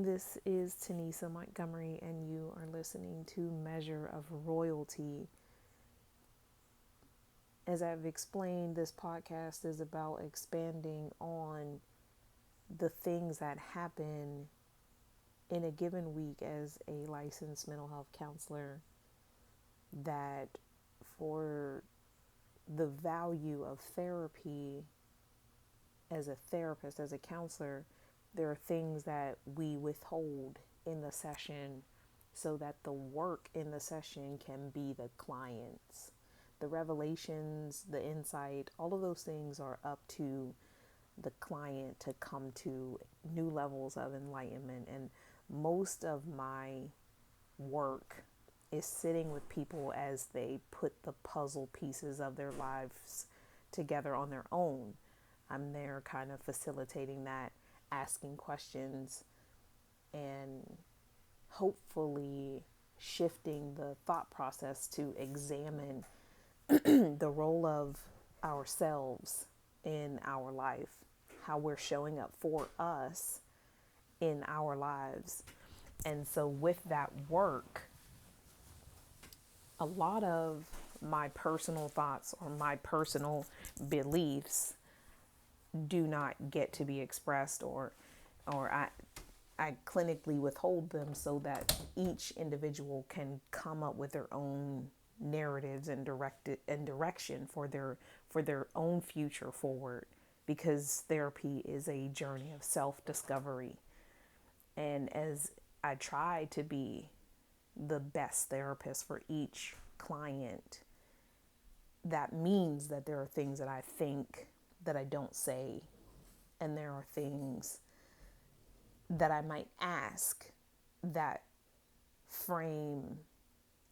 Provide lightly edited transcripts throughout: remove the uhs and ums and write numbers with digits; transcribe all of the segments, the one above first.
This is Tanisa Montgomery, and you are listening to Measure of Royalty. As I've explained, this podcast is about expanding on the things that happen in a given week as a licensed mental health counselor, that for the value of therapy as a therapist, as a counselor, there are things that we withhold in the session so that the work in the session can be the client's. The revelations, the insight, all of those things are up to the client to come to new levels of enlightenment. And most of my work is sitting with people as they put the puzzle pieces of their lives together on their own. I'm there kind of facilitating that, asking questions, and hopefully shifting the thought process to examine the role of ourselves in our life, how we're showing up for us in our lives. And so with that work, a lot of my personal thoughts or my personal beliefs do not get to be expressed, or I clinically withhold them so that each individual can come up with their own narratives and direction for their own future forward, because therapy is a journey of self-discovery. And as I try to be the best therapist for each client, that means that there are things that I think that I don't say, and there are things that I might ask that frame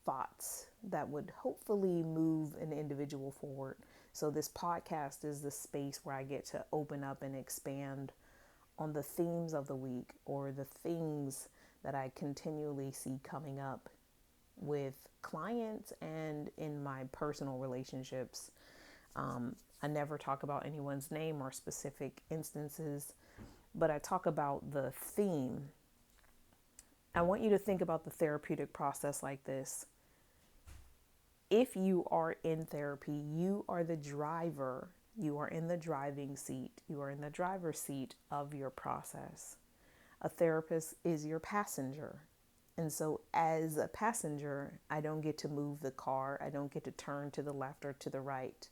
thoughts that would hopefully move an individual forward. So this podcast is the space where I get to open up and expand on the themes of the week, or the things that I continually see coming up with clients and in my personal relationships. I never talk about anyone's name or specific instances, but I talk about the theme. I want you to think about the therapeutic process like this. If you are in therapy, you are the driver. You are in the driving seat. You are in the driver's seat of your process. A therapist is your passenger. And so as a passenger, I don't get to move the car. I don't get to turn to the left or to the right.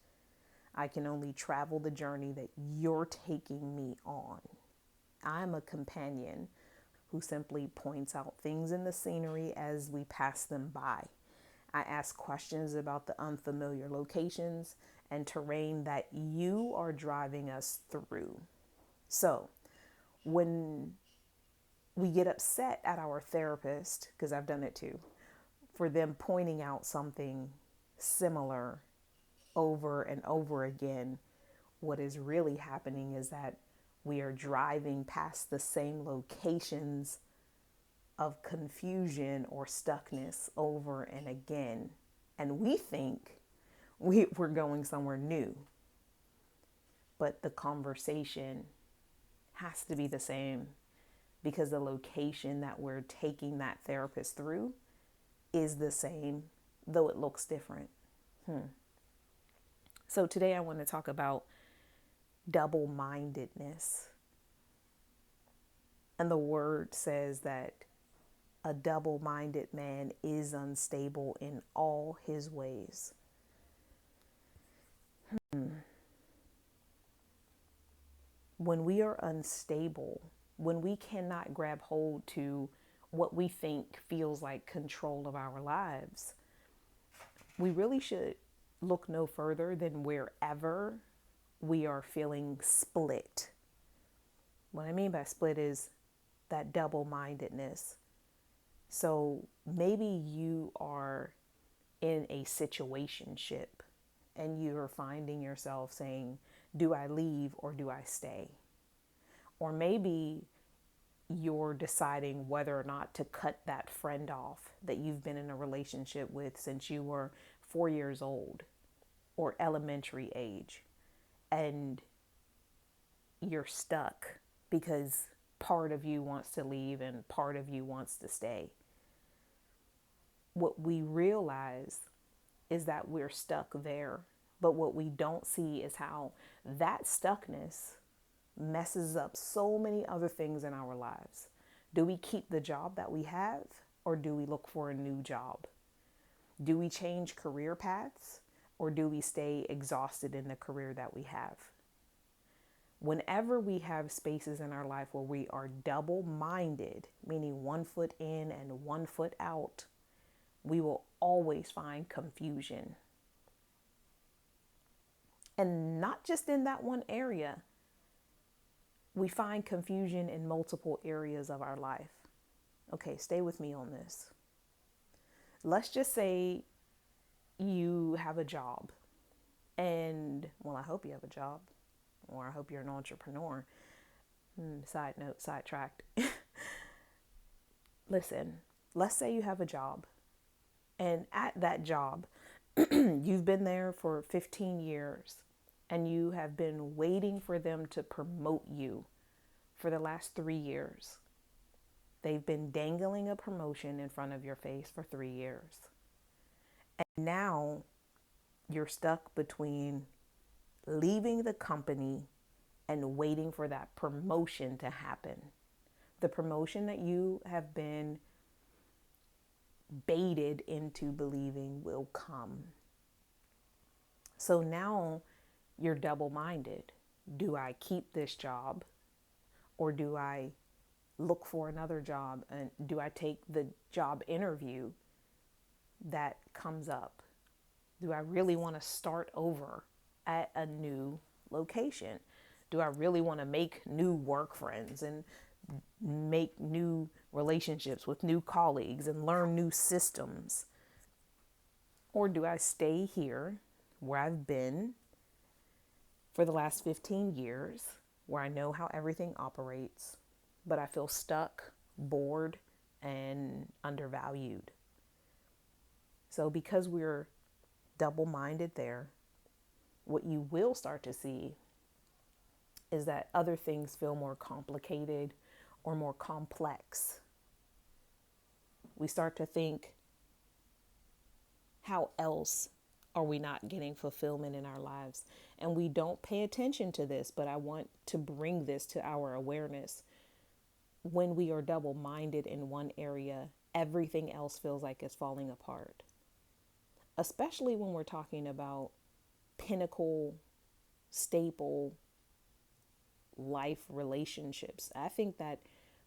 I can only travel the journey that you're taking me on. I'm a companion who simply points out things in the scenery as we pass them by. I ask questions about the unfamiliar locations and terrain that you are driving us through. So when we get upset at our therapist, because I've done it too, for them pointing out something similar over and over again, what is really happening is that we are driving past the same locations of confusion or stuckness over and again. And we think we're going somewhere new. But the conversation has to be the same, because the location that we're taking that therapist through is the same, though it looks different. So today I want to talk about double-mindedness. And the word says that a double-minded man is unstable in all his ways. When we are unstable, when we cannot grab hold to what we think feels like control of our lives, we really should look no further than wherever we are feeling split. What I mean by split is that double-mindedness. So maybe you are in a situationship and you're finding yourself saying, do I leave or do I stay? Or maybe you're deciding whether or not to cut that friend off that you've been in a relationship with since you were 4 years old or elementary age, and you're stuck because part of you wants to leave and part of you wants to stay. What we realize is that we're stuck there. But what we don't see is how that stuckness messes up so many other things in our lives. Do we keep the job that we have, or do we look for a new job? Do we change career paths, or do we stay exhausted in the career that we have? Whenever we have spaces in our life where we are double minded, meaning 1 foot in and 1 foot out, we will always find confusion. And not just in that one area, we find confusion in multiple areas of our life. Okay, stay with me on this. Let's just say you have a job, and well, I hope you have a job, or I hope you're an entrepreneur. Side note, sidetracked. Listen, let's say you have a job, and at that job, you've been there for 15 years, and you have been waiting for them to promote you for the last 3 years. They've been dangling a promotion in front of your face for 3 years. And now you're stuck between leaving the company and waiting for that promotion to happen. The promotion that you have been baited into believing will come. So now you're double-minded. Do I keep this job, or do I look for another job? And do I take the job interview that comes up? Do I really want to start over at a new location? Do I really want to make new work friends and make new relationships with new colleagues and learn new systems? Or do I stay here where I've been for the last 15 years, where I know how everything operates, but I feel stuck, bored, and undervalued? So because we're double-minded there, what you will start to see is that other things feel more complicated or more complex. We start to think, how else are we not getting fulfillment in our lives? And we don't pay attention to this, but I want to bring this to our awareness. When we are double-minded in one area, everything else feels like it's falling apart. Especially when we're talking about pinnacle, staple life relationships. I think that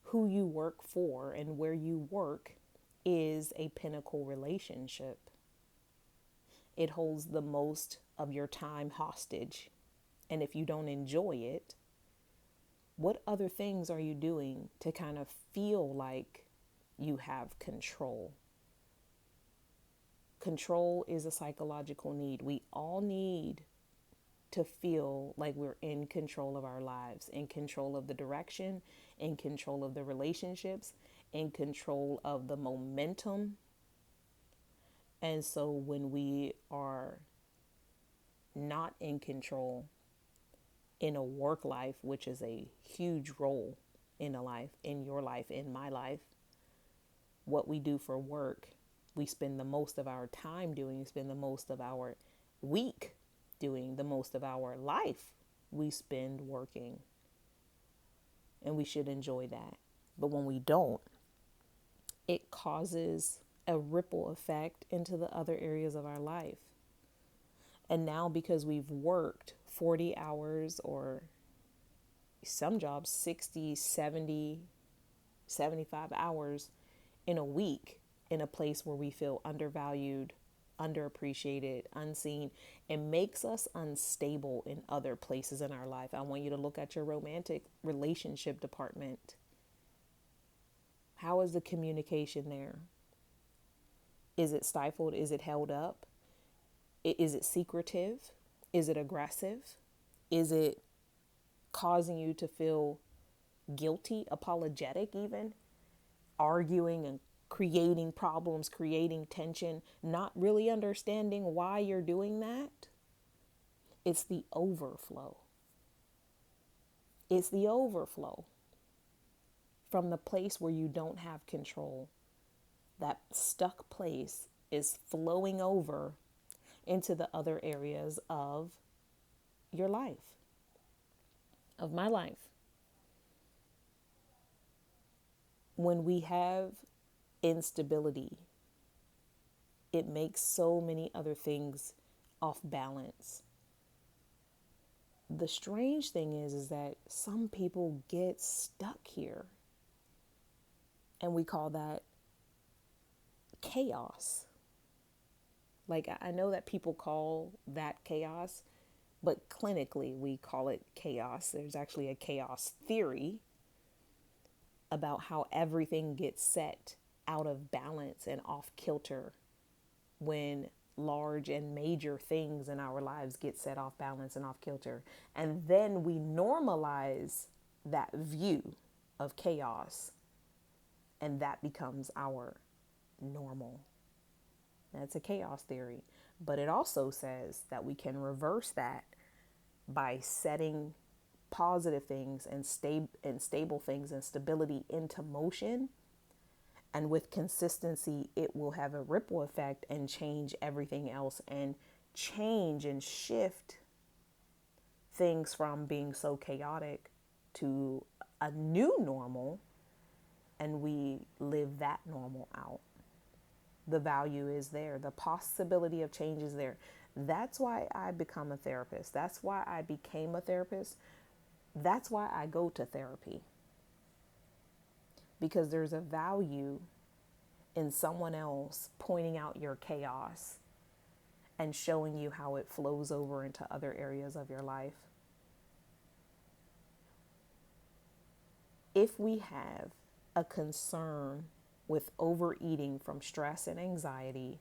who you work for and where you work is a pinnacle relationship. It holds the most of your time hostage. And if you don't enjoy it, what other things are you doing to kind of feel like you have control? Control is a psychological need. We all need to feel like we're in control of our lives, in control of the direction, in control of the relationships, in control of the momentum. And so when we are not in control in a work life, which is a huge role in a life, in your life, in my life, what we do for work, we spend the most of our time doing, spend the most of our week doing, the most of our life we spend working. And we should enjoy that. But when we don't, it causes a ripple effect into the other areas of our life. And now because we've worked 40 hours, or some jobs 60, 70, 75 hours in a week, in a place where we feel undervalued, underappreciated, unseen, it makes us unstable in other places in our life. I want you to look at your romantic relationship department. How is the communication there? Is it stifled? Is it held up? Is it secretive? Is it aggressive? Is it causing you to feel guilty, apologetic even, arguing and creating problems, creating tension, not really understanding why you're doing that? It's the overflow. It's the overflow. from the place where you don't have control. That stuck place is flowing over into the other areas of your life, of my life. When we have instability, it makes so many other things off balance. The strange thing is that some people get stuck here, and we call that chaos. Like, I know that people call that chaos, but clinically we call it chaos. There's actually a chaos theory about how everything gets set out of balance and off kilter when large and major things in our lives get set off balance and off kilter. And then we normalize that view of chaos, and that becomes our normal. That's a chaos theory. But it also says that we can reverse that by setting positive things and stable things and stability into motion. And with consistency, it will have a ripple effect and change everything else, and change and shift things from being so chaotic to a new normal, and we live that normal out. The value is there. The possibility of change is there. That's why I become a therapist. That's why I became a therapist. That's why I go to therapy. Because there's a value in someone else pointing out your chaos and showing you how it flows over into other areas of your life. If we have a concern with overeating from stress and anxiety,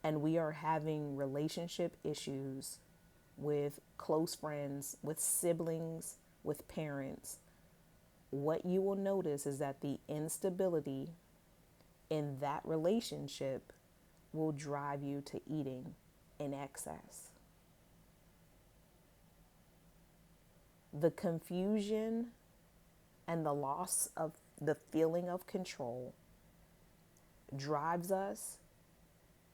and we are having relationship issues with close friends, with siblings, with parents, what you will notice is that the instability in that relationship will drive you to eating in excess. The confusion and the loss of the feeling of control drives us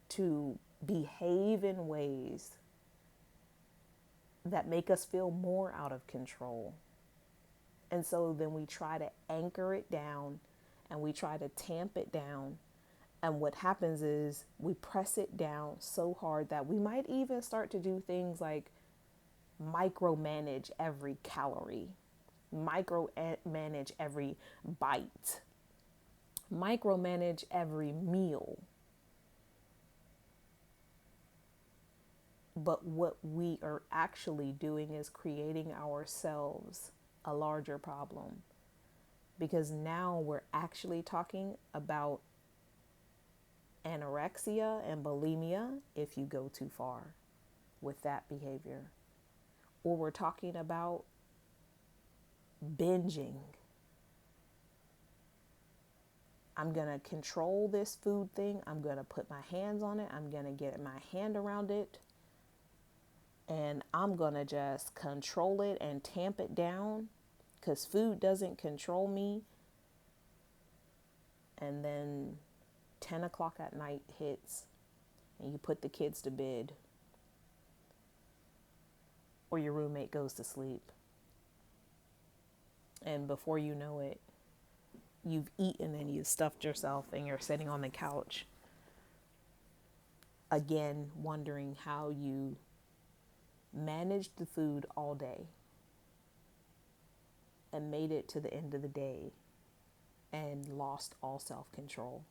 to behave in ways that make us feel more out of control. And so then we try to anchor it down and we try to tamp it down. And what happens is we press it down so hard that we might even start to do things like micromanage every calorie, micromanage every bite, micromanage every meal. But what we are actually doing is creating ourselves a larger problem, because now we're actually talking about anorexia and bulimia if you go too far with that behavior. Or we're talking about binging. I'm going to control this food thing. I'm going to put my hands on it. I'm going to get my hand around it. And I'm going to just control it and tamp it down because food doesn't control me. And then 10 o'clock at night hits and you put the kids to bed, or your roommate goes to sleep. And before you know it, you've eaten and you've stuffed yourself and you're sitting on the couch again, wondering how you managed the food all day and made it to the end of the day and lost all self-control.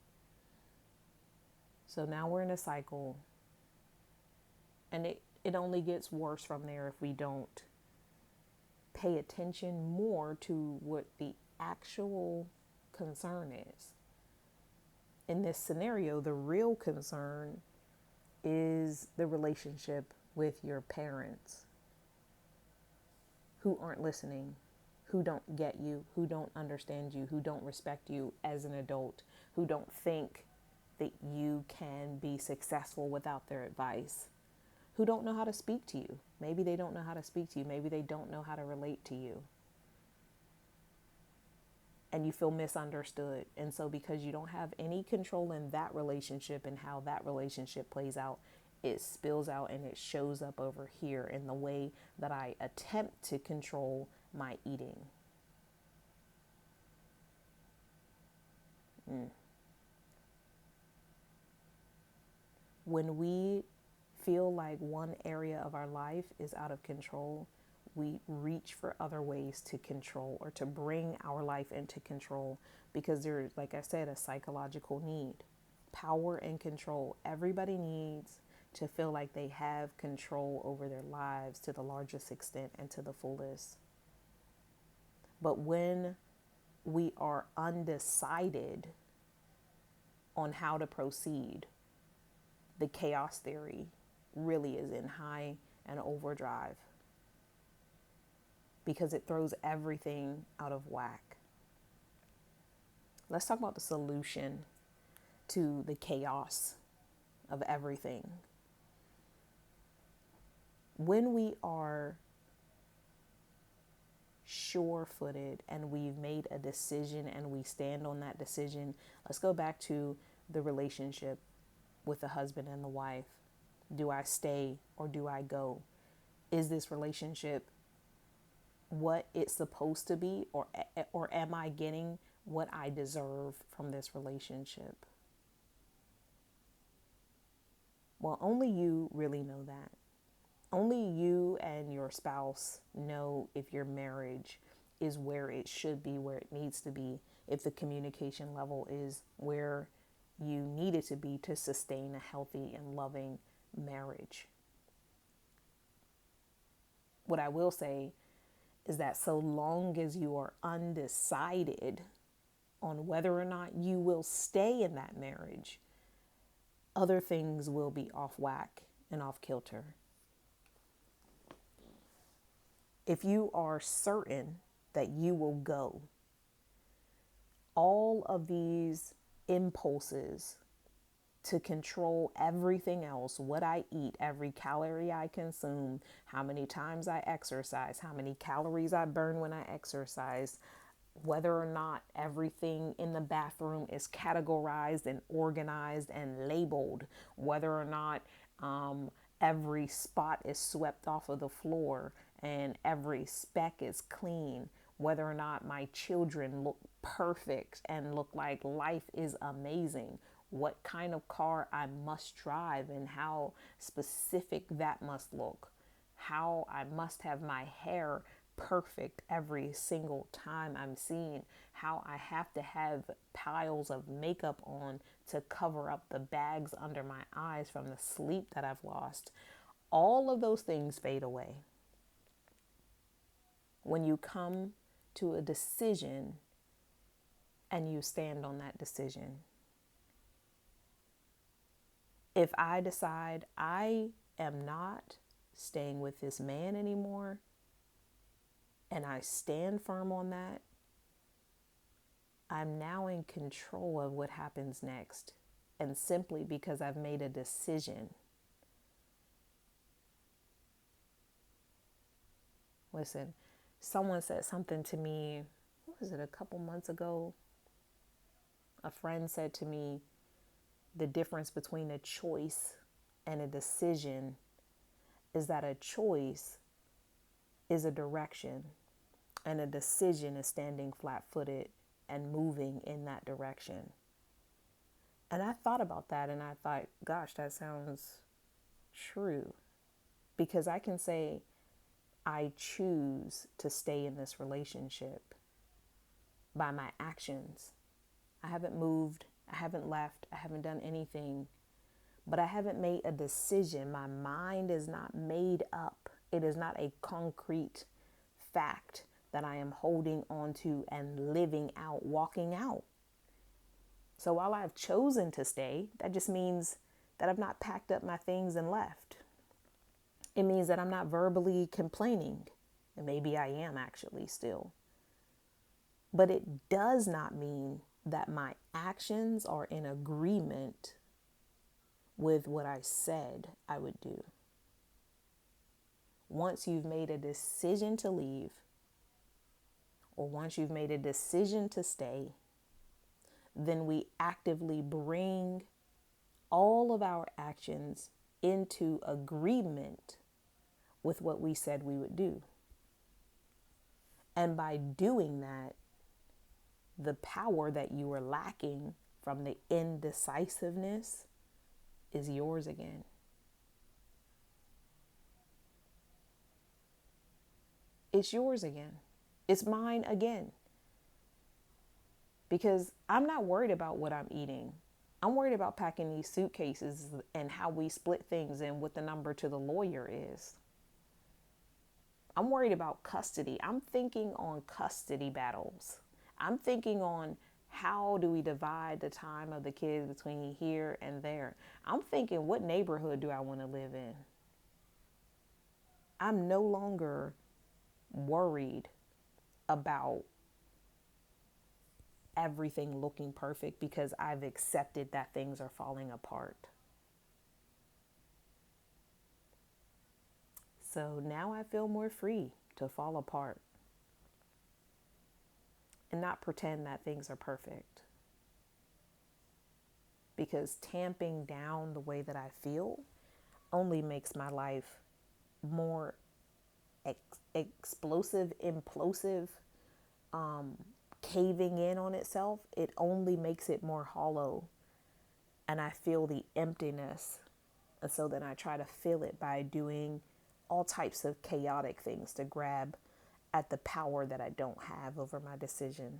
So now we're in a cycle, and it only gets worse from there if we don't pay attention more to what the actual concern is. In this scenario, the real concern is the relationship with your parents who aren't listening, who don't get you, who don't understand you, who don't respect you as an adult, who don't think that you can be successful without their advice, who don't know how to speak to you. Maybe they don't know how to speak to you. Maybe they don't know how to relate to you. and you feel misunderstood. And so because you don't have any control in that relationship and how that relationship plays out, it spills out and it shows up over here in the way that I attempt to control my eating. When we feel like one area of our life is out of control, we reach for other ways to control or to bring our life into control because there's, like I said, a psychological need. Power and control. Everybody needs to feel like they have control over their lives to the largest extent and to the fullest. But when we are undecided on how to proceed, the chaos theory really is in high and overdrive because it throws everything out of whack. Let's talk about the solution to the chaos of everything. When we are sure-footed and we've made a decision and we stand on that decision, let's go back to the relationship with the husband and the wife. Do I stay or do I go? Is this relationship what it's supposed to be, or am I getting what I deserve from this relationship? Well, only you really know that. Only you and your spouse know if your marriage is where it should be, where it needs to be, if the communication level is where you need it to be to sustain a healthy and loving marriage. What I will say is that so long as you are undecided on whether or not you will stay in that marriage, other things will be off whack and off kilter. If you are certain that you will go, all of these impulses to control everything else, what I eat, every calorie I consume, how many times I exercise, how many calories I burn when I exercise, whether or not everything in the bathroom is categorized and organized and labeled, whether or not every spot is swept off of the floor and every speck is clean, whether or not my children look perfect and look like life is amazing, what kind of car I must drive and how specific that must look, how I must have my hair perfect every single time I'm seen, how I have to have piles of makeup on to cover up the bags under my eyes from the sleep that I've lost. All of those things fade away when you come to a decision and you stand on that decision. If I decide I am not staying with this man anymore, and I stand firm on that, I'm now in control of what happens next. And simply because I've made a decision. Listen, someone said something to me, what was it, a couple months ago? A friend said to me, the difference between a choice and a decision is that a choice is a direction and a decision is standing flat-footed and moving in that direction. And I thought about that and I thought, gosh, that sounds true. Because I can say, I choose to stay in this relationship by my actions. I haven't moved, I haven't left, I haven't done anything, but I haven't made a decision. My mind is not made up. It is not a concrete fact that I am holding on to and living out, walking out. So while I've chosen to stay, that just means that I've not packed up my things and left. It means that I'm not verbally complaining. And maybe I am actually still. But it does not mean that my actions are in agreement with what I said I would do. Once you've made a decision to leave, or once you've made a decision to stay, then we actively bring all of our actions into agreement with what we said we would do. And by doing that, the power that you were lacking from the indecisiveness is yours again. It's yours again. It's mine again. Because I'm not worried about what I'm eating. I'm worried about packing these suitcases and how we split things and what the number to the lawyer is. I'm worried about custody. I'm thinking on custody battles. I'm thinking on how do we divide the time of the kids between here and there. I'm thinking, what neighborhood do I want to live in? I'm no longer worried about everything looking perfect because I've accepted that things are falling apart. So now I feel more free to fall apart and not pretend that things are perfect. Because tamping down the way that I feel only makes my life more explosive, implosive, caving in on itself. It only makes it more hollow. And I feel the emptiness. And so then I try to fill it by doing all types of chaotic things to grab at the power that I don't have over my decision.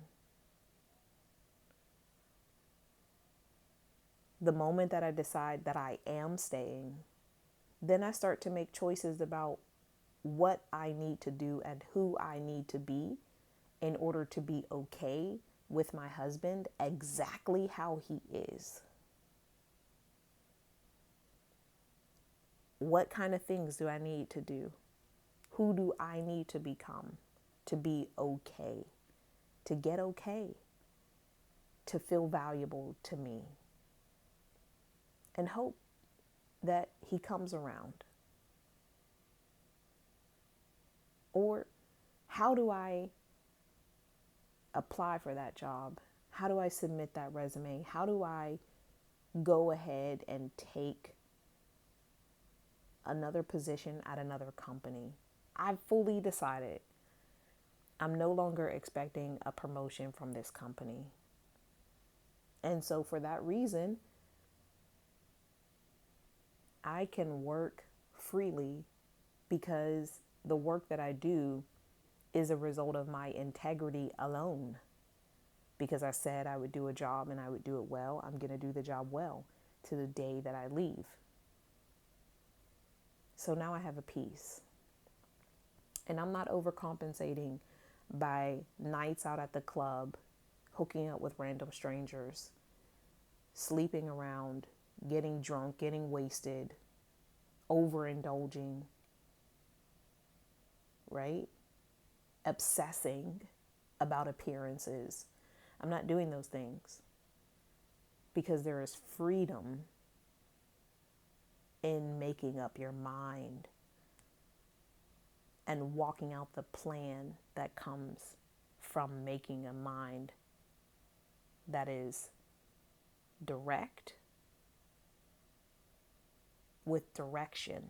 The moment that I decide that I am staying, then I start to make choices about what I need to do and who I need to be in order to be okay with my husband exactly how he is. What kind of things do I need to do? Who do I need to become to be okay, to get okay, to feel valuable to me? And hope that he comes around. Or how do I apply for that job? How do I submit that resume? How do I go ahead and take another position at another company? I've fully decided I'm no longer expecting a promotion from this company. And so for that reason, I can work freely because the work that I do is a result of my integrity alone. Because I said I would do a job and I would do it well, I'm going to do the job well to the day that I leave. So now I have a peace. And I'm not overcompensating by nights out at the club, hooking up with random strangers, sleeping around, getting drunk, getting wasted, overindulging, right? Obsessing about appearances. I'm not doing those things because there is freedom in making up your mind and walking out the plan that comes from making a mind that is direct, with direction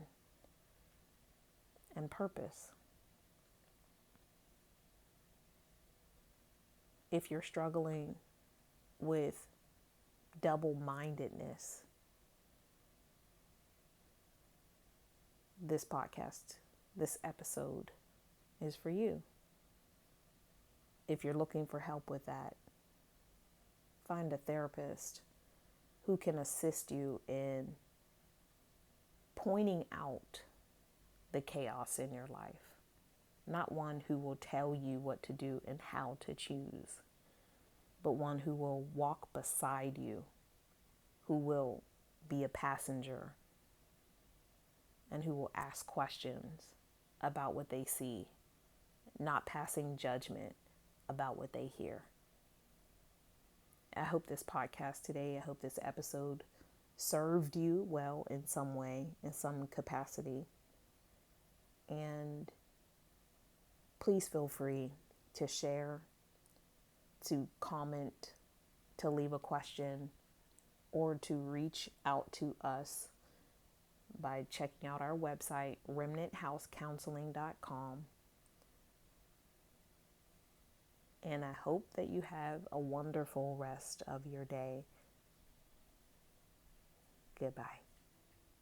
and purpose. If you're struggling with double-mindedness, this podcast, this episode is for you. If you're looking for help with that, find a therapist who can assist you in pointing out the chaos in your life. Not one who will tell you what to do and how to choose, but one who will walk beside you, who will be a passenger, and who will ask questions about what they see, not passing judgment about what they hear. I hope this podcast today, I hope this episode served you well in some way, in some capacity. And please feel free to share, to comment, to leave a question, or to reach out to us by checking out our website, remnanthousecounseling.com. And I hope that you have a wonderful rest of your day. Goodbye.